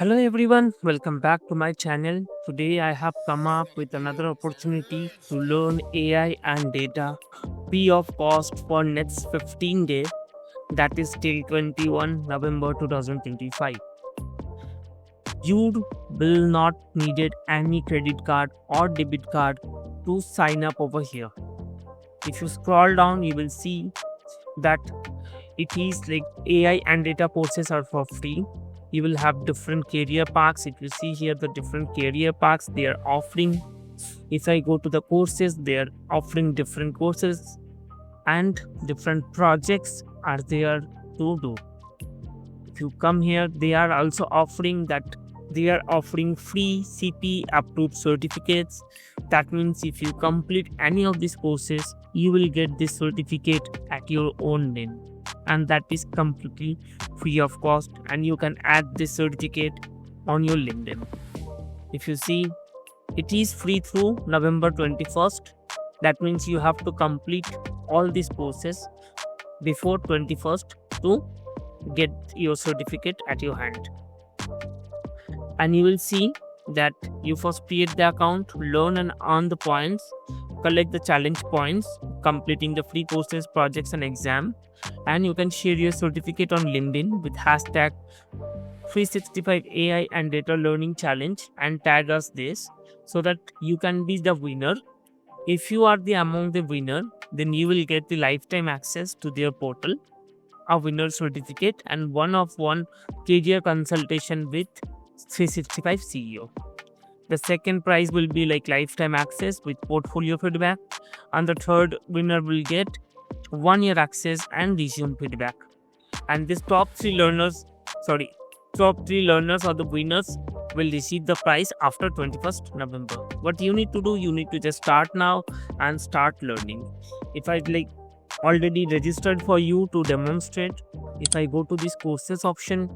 Hello everyone, welcome back to my channel. Today I have come up with another opportunity to learn AI and data free of cost for next 15 days, that is till 21 November 2025. You will not needed any credit card or debit card to sign up over here. If you scroll down, you will see that it is like AI and data courses are for free. You will have different career paths. If you see here the different career paths they are offering, if I go to the courses, they are offering different courses and different projects are there to do. If you come here, they are also offering free CPE-approved certificates. That means if you complete any of these courses, you will get this certificate at your own name, and that is completely free of cost, and you can add this certificate on your LinkedIn. If you see, it is free through November 21st. That means you have to complete all these courses before 21st to get your certificate at your hand. And you will see that you first create the account, learn and earn the points, collect the challenge points, completing the free courses, projects and exam, and you can share your certificate on LinkedIn with hashtag 365 AI and data learning challenge and tag us this so that you can be the winner. If you are among the winner, then you will get the lifetime access to their portal, a winner certificate and one-of-one career consultation with 365 CEO. The second prize will be like lifetime access with portfolio feedback, and the third winner will get 1 year access and resume feedback. And these top three learners or the winners will receive the prize after 21st November. What you need to do, you need to just start now and start learning. If I already registered for you to demonstrate, if I go to this courses option,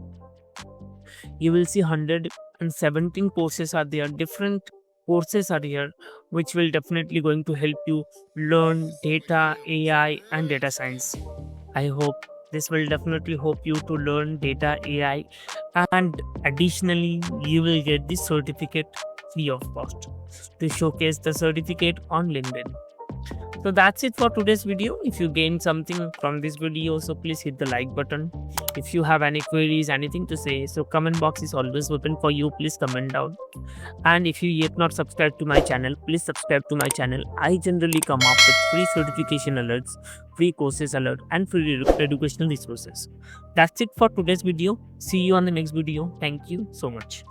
you will see 117 courses are there. Different courses are here which will definitely going to help you learn data, AI and data science. I hope this will definitely help you to learn data, AI, and additionally you will get this certificate free of cost to showcase the certificate on LinkedIn. So that's it for today's video. If you gained something from this video, so please hit the like button. If you have any queries, anything to say, so comment box is always open for you. Please comment down. And if you yet not subscribed to my channel, please subscribe to my channel. I generally come up with free certification alerts, free courses alert and free educational resources. That's it for today's video. See you on the next video. Thank you so much.